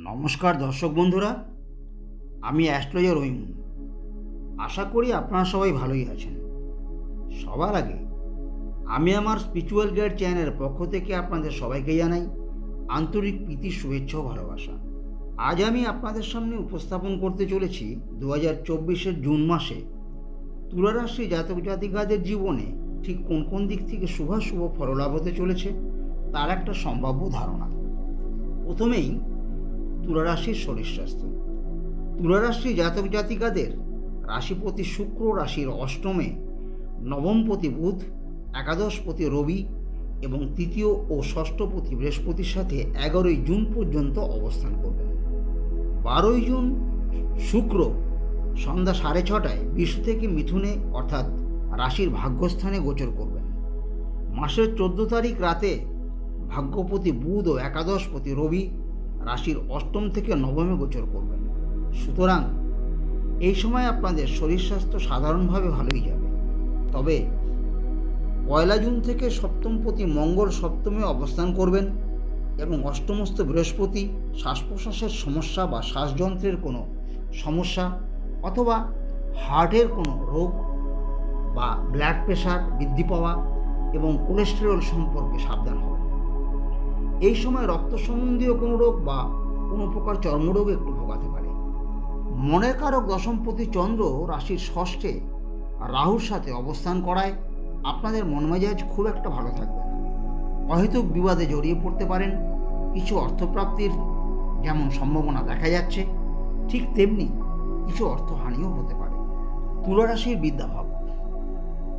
নমস্কার দর্শক বন্ধুরা, আমি অ্যাস্ট্রোলজার রহিমুন। আশা করি আপনারা সবাই ভালোই আছেন। সবার আগে আমি আমার স্পিরিচুয়াল গাইড চ্যানেলের পক্ষ থেকে আপনাদের সবাইকে জানাই আন্তরিক প্রীতি, শুভেচ্ছা ও ভালোবাসা। আজ আমি আপনাদের সামনে উপস্থাপন করতে চলেছি 2024 জুন মাসে তুলা রাশি জাতক জাতিকাদের জীবনে ঠিক কোন কোন দিক থেকে শুভাশুভ ফললাভ হতে চলেছে তার একটা সম্ভাব্য ধারণা। প্রথমেই তুলা রাশির শরীর স্বাস্থ্য। তুলা রাশি জাতক জাতিকাদের রাশিপতি শুক্র রাশির অষ্টমে, নবমপতি বুধ, একাদশপতি রবি এবং তৃতীয় ও ষষ্ঠপতি বৃহস্পতির সাথে 11 জুন পর্যন্ত অবস্থান করবেন। 12 জুন শুক্র সন্ধ্যা 6:30 বৃষ থেকে মিথুনে অর্থাৎ রাশির ভাগ্যস্থানে গোচর করবেন। মাসের 14 তারিখ রাতে ভাগ্যপতি বুধ ও একাদশপতি রবি রাশির অষ্টম থেকে নবমে গোচর করবেন। সুতরাং এই সময় আপনাদের শরীর স্বাস্থ্য সাধারণভাবে ভালোই যাবে। তবে 1 জুন থেকে সপ্তমপতি মঙ্গল সপ্তমে অবস্থান করবেন এবং অষ্টমস্থ বৃহস্পতি শ্বাস প্রশ্বাসের সমস্যা বা শ্বাসযন্ত্রের কোনো সমস্যা অথবা হার্টের কোনো রোগ বা ব্লাড প্রেশার বৃদ্ধি পাওয়া এবং কোলেস্টেরল সম্পর্কে সাবধান হবেন। এই সময় রক্ত সম্বন্ধীয় কোনো রোগ বা কোনো প্রকার চর্মরোগ একটু ভোগাতে পারে। মনের কারক দশমপতি চন্দ্র রাশির ষষ্ঠে রাহুর সাথে অবস্থান করায় আপনাদের মন মেজাজ খুব একটা ভালো থাকবে না। অহেতুক বিবাদে জড়িয়ে পড়তে পারেন। কিছু অর্থপ্রাপ্তির যেমন সম্ভাবনা দেখা যাচ্ছে, ঠিক তেমনি কিছু অর্থহানিও হতে পারে। তুলা রাশির বিদ্যাভাব।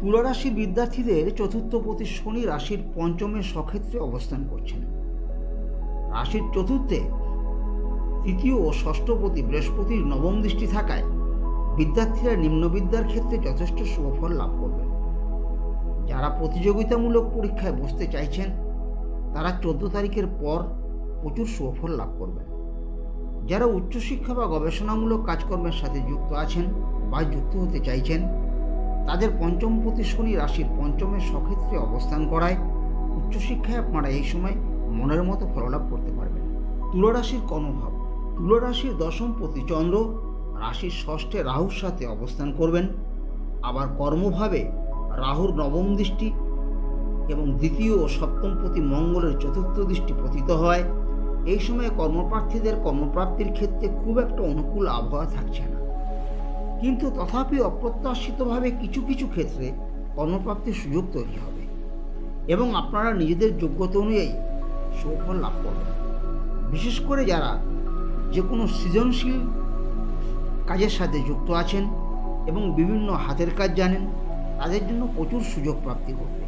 তুলা রাশির বিদ্যার্থীদের চতুর্থপতি শনি রাশির পঞ্চমে স্বক্ষেত্রে অবস্থান করছেন। রাশির চতুর্থে তৃতীয় ও ষষ্ঠপতি বৃহস্পতির নবম দৃষ্টি থাকায় বিদ্যার্থীরা নিম্নবিদ্যার ক্ষেত্রে যথেষ্ট সুফল লাভ করবেন। যারা প্রতিযোগিতামূলক পরীক্ষায় বসতে চাইছেন তারা 14 তারিখের পর প্রচুর সুফল লাভ করবেন। যারা উচ্চশিক্ষা বা গবেষণামূলক কাজকর্মের সাথে যুক্ত আছেন বা যুক্ত হতে চাইছেন তাদের পঞ্চমপতি শনি রাশির পঞ্চমে স্বক্ষেত্রে অবস্থান করায় উচ্চশিক্ষায় আপনারা এই সময় মনের মতো ফললাভ করতে পারবেন। তুলা রাশির কর্মভাব। তুলা রাশির দশমপতি চন্দ্র রাশির ষষ্ঠে রাহুর সাথে অবস্থান করবেন। আবার কর্মভাবে রাহুর নবম দৃষ্টি এবং দ্বিতীয় ও সপ্তমপতি মঙ্গলের চতুর্থ দৃষ্টি পতিত হয়। এই সময়ে কর্মপ্রার্থীদের কর্মপ্রাপ্তির ক্ষেত্রে খুব একটা অনুকূল আবহাওয়া থাকছে না, কিন্তু তথাপি অপ্রত্যাশিতভাবে কিছু কিছু ক্ষেত্রে কর্মপ্রাপ্তির সুযোগ তৈরি হবে এবং আপনারা নিজেদের যোগ্যতা অনুযায়ী সুফল লাভ করবেন। বিশেষ করে যারা যে কোনো সৃজনশীল কাজের সাথে যুক্ত আছেন এবং বিভিন্ন হাতের কাজ জানেন তাদের জন্য প্রচুর সুযোগ প্রাপ্তি করবে।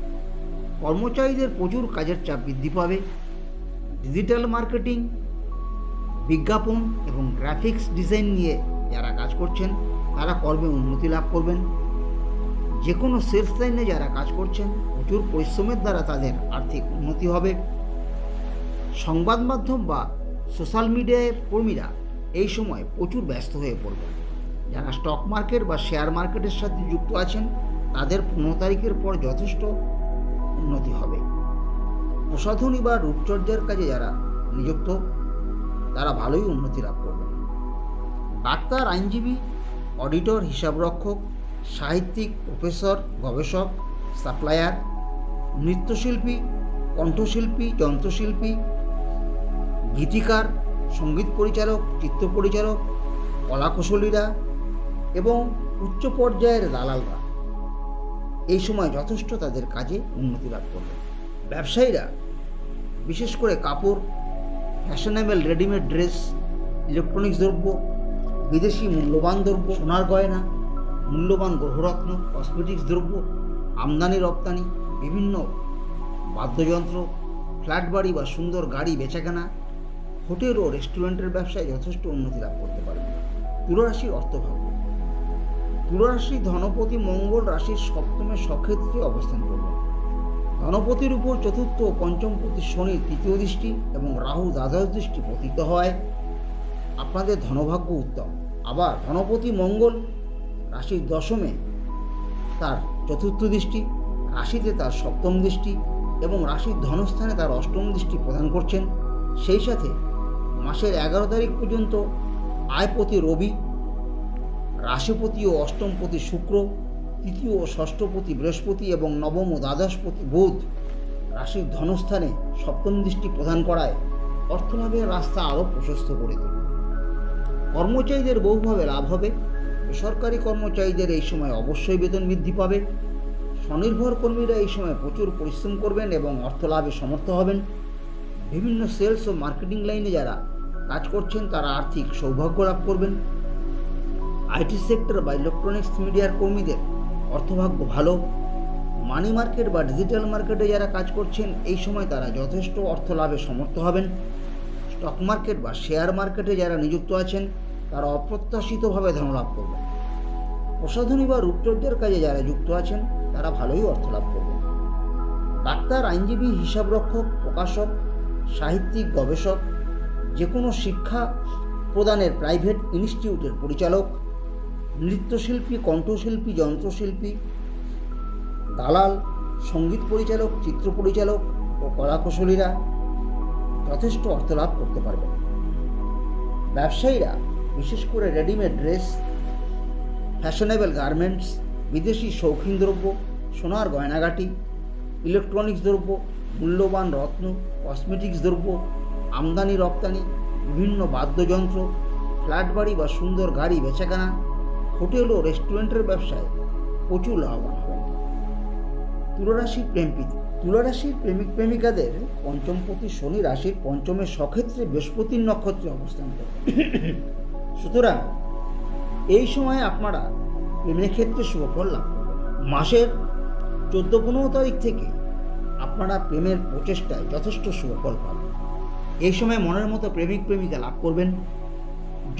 কর্মচারীদের প্রচুর কাজের চাপ বৃদ্ধি পাবে। ডিজিটাল মার্কেটিং, বিজ্ঞাপন এবং গ্রাফিক্স ডিজাইন নিয়ে যারা কাজ করছেন তারা কর্মে উন্নতি লাভ করবেন। যে কোনো সেলস লাইনে যারা কাজ করছেন প্রচুর পরিশ্রমের দ্বারা তাদের আর্থিক উন্নতি হবে। সংবাদ মাধ্যম বা সোশ্যাল মিডিয়ায় কর্মীরা এই সময় প্রচুর ব্যস্ত হয়ে পড়বেন। যারা স্টক মার্কেট বা শেয়ার মার্কেটের সাথে যুক্ত আছেন তাদের 15 তারিখের পর যথেষ্ট উন্নতি হবে। প্রসাধনী বা রূপচর্যার কাজে যারা নিযুক্ত তারা ভালোই উন্নতি লাভ করবেন। ডাক্তার, আইনজীবী, অডিটর, হিসাবরক্ষক, সাহিত্যিক, প্রফেসর, গবেষক, সাপ্লায়ার, নৃত্যশিল্পী, কণ্ঠশিল্পী, যন্ত্রশিল্পী, গীতিকার, সঙ্গীত পরিচালক, চিত্র পরিচালক, কলাকুশলীরা এবং উচ্চ পর্যায়ের দালালরা এই সময় যথেষ্ট তাদের কাজে উন্নতি লাভ করবে। ব্যবসায়ীরা বিশেষ করে কাপড়, ফ্যাশনেবল রেডিমেড ড্রেস, ইলেকট্রনিক্স দ্রব্য, বিদেশি মূল্যবান দ্রব্য, সোনার গয়না, মূল্যবান গ্রহরত্ন, কসমেটিক্স দ্রব্য, আমদানি রপ্তানি, বিভিন্ন বাদ্যযন্ত্র, ফ্ল্যাট বাড়ি বা সুন্দর গাড়ি বেচাকেনা, হোটেল ও রেস্টুরেন্টের ব্যবসায় যথেষ্ট উন্নতি লাভ করতে পারবে। তুলা রাশির অর্থভাগ্য। তুলা রাশির ধনপতি মঙ্গল রাশির সপ্তমে স্বক্ষেত্রে অবস্থান করবে। ধনপতির উপর চতুর্থ ও পঞ্চমপতি শনির তৃতীয় দৃষ্টি এবং রাহু দ্বাদশ দৃষ্টি পতিত হয়। আপনাদের ধনভাগ্য উত্তম। আবার ধনপতি মঙ্গল রাশির দশমে তার চতুর্থ দৃষ্টি, রাশিতে তার সপ্তম দৃষ্টি এবং রাশির ধনস্থানে তার অষ্টম দৃষ্টি প্রদান করছেন। সেই সাথে মাসের 11 তারিখ পর্যন্ত আয়পতি রবি, রাশিপতি ও অষ্টমপতি শুক্র, তৃতীয় ও ষষ্ঠপতি বৃহস্পতি এবং নবম ও দ্বাদশপতি বুধ রাশির ধনস্থানে সপ্তম দৃষ্টি প্রদান করায় অর্থলাভের রাস্তা আরও প্রশস্ত করে তোলে। কর্মচারীদের বহুভাবে লাভ হবে। বেসরকারি কর্মচারীদের এই সময় অবশ্যই বেতন বৃদ্ধি পাবে। স্বনির্ভর কর্মীরা এই সময় প্রচুর পরিশ্রম করবেন এবং অর্থ লাভে সমর্থ হবেন। বিভিন্ন সেলস ও মার্কেটিং লাইনে যারা কাজ করছেন তারা আর্থিক সৌভাগ্য লাভ করবেন। আইটি সেক্টর বা ইলেকট্রনিক্স মিডিয়ার কর্মীদের অর্থভাগ্য ভালো। মানি মার্কেট বা ডিজিটাল মার্কেটে যারা কাজ করছেন এই সময় তারা যথেষ্ট অর্থ লাভে সমর্থ হবেন। স্টক মার্কেট বা শেয়ার মার্কেটে যারা নিযুক্ত আছেন তারা অপ্রত্যাশিতভাবে ধনলাভ করবেন। প্রসাধনী বা রূপচর্যার কাজে যারা যুক্ত আছেন তারা ভালোই অর্থ লাভ করবেন। ডাক্তার, আইনজীবী, হিসাবরক্ষক, প্রকাশক, সাহিত্যিক, গবেষক, যে কোনো শিক্ষা প্রদানের প্রাইভেট ইনস্টিটিউটের পরিচালক, নৃত্যশিল্পী, কণ্ঠশিল্পী, যন্ত্রশিল্পী, দালাল, সঙ্গীত পরিচালক, চিত্র পরিচালক ও কলাকুশলীরা যথেষ্ট অর্থ লাভ করতে পারবেন। ব্যবসায়ীরা বিশেষ করে রেডিমেড ড্রেস, ফ্যাশনেবল গার্মেন্টস, বিদেশি শৌখিন দ্রব্য, সোনার গয়নাগাটি, ইলেকট্রনিক্স দ্রব্য, মূল্যবান রত্ন, কসমেটিক্স দ্রব্য, আমদানি রপ্তানি, বিভিন্ন বাদ্যযন্ত্র, ফ্ল্যাট বাড়ি বা সুন্দর গাড়ি বেচাকেনা, হোটেল ও রেস্টুরেন্টের ব্যবসায় প্রচুর লাভবান হবেন। তুলারাশির প্রেমিক প্রেমিকাদের পঞ্চমপতি শনি রাশির পঞ্চমে স্বক্ষেত্রে বৃহস্পতির নক্ষত্রে অবস্থান করবে। সুতরাং এই সময় আপনারা প্রেমের ক্ষেত্রে শুভফল লাভ করবেন। মাসের 14-15 তারিখ থেকে আপনারা প্রেমের প্রচেষ্টায় যথেষ্ট শুভফল পাবেন। এই সময় মনের মতো প্রেমিক প্রেমিকা লাভ করবেন।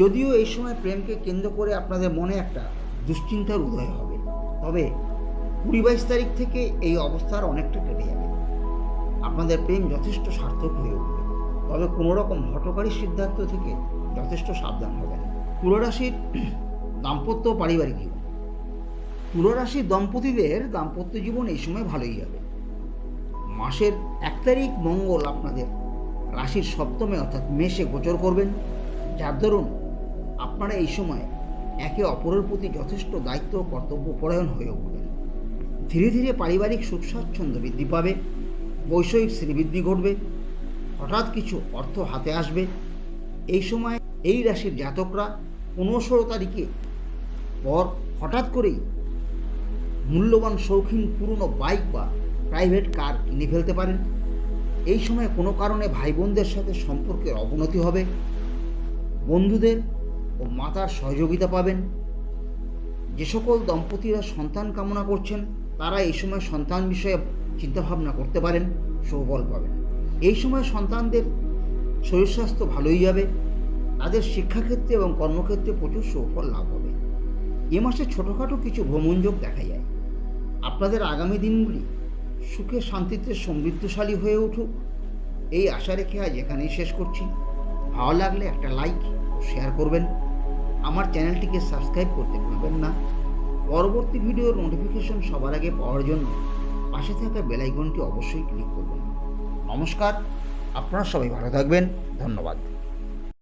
যদিও এই সময় প্রেমকে কেন্দ্র করে আপনাদের মনে একটা দুশ্চিন্তার উদয় হবে, তবে 20-22 তারিখ থেকে এই অবস্থার অনেকটা কেটে যাবে। আপনাদের প্রেম যথেষ্ট সার্থক হয়ে উঠবে, তবে কোনো রকম হঠকারী সিদ্ধান্ত থেকে যথেষ্ট সাবধান হবেন। তুলারাশির দাম্পত্য পারিবারিক জীবন। তুলারাশির দম্পতিদের দাম্পত্য জীবন এই সময় ভালোই যাবে। মাসের 1 তারিখ মঙ্গল আপনাদের রাশির সপ্তমে অর্থাৎ মেষে গোচর করবেন, যার দরুন আপনারা এই সময় একে অপরের প্রতি যথেষ্ট দায়িত্ব ও কর্তব্যপরায়ণ হয়ে উঠবেন। ধীরে ধীরে পারিবারিক সুখ স্বাচ্ছন্দ্য বৃদ্ধি পাবে, বৈষয়িক শ্রীবৃদ্ধি ঘটবে, হঠাৎ কিছু অর্থ হাতে আসবে। এই সময় এই রাশির জাতকরা 15-16 তারিখে পর হঠাৎ করেই মূল্যবান শৌখিন পুরনো বাইক বা প্রাইভেট কার কিনে ফেলতে পারেন। এই সময় কোনো কারণে ভাই বোনদের সাথে সম্পর্কের অবনতি হবে, বন্ধুদের ও মাতার সহযোগিতা পাবেন। যে সকল দম্পতিরা সন্তান কামনা করছেন তারা এই সময় সন্তান বিষয়ে চিন্তাভাবনা করতে পারেন, সুফল পাবেন। এই সময় সন্তানদের শরীর স্বাস্থ্য ভালোই যাবে, তাদের শিক্ষাক্ষেত্রে এবং কর্মক্ষেত্রে প্রচুর সুফল লাভ হবে। এ মাসে ছোটোখাটো কিছু ভ্রমণযোগ দেখা যায়। আপনাদের আগামী দিনগুলি সুখে শান্তিতে সমৃদ্ধশালী হয়ে উঠুক, এই আশা রেখে আজ এখানেই শেষ করছি। ভালো লাগলে একটা লাইক ও শেয়ার করবেন। আমার চ্যানেলটিকে সাবস্ক্রাইব করতে ভুলবেন না। পরবর্তী ভিডিওর নোটিফিকেশন সবার আগে পাওয়ার জন্য পাশে থাকা বেল আইকনটি অবশ্যই ক্লিক করবেন। নমস্কার, আপনারা সবাই ভালো থাকবেন। ধন্যবাদ।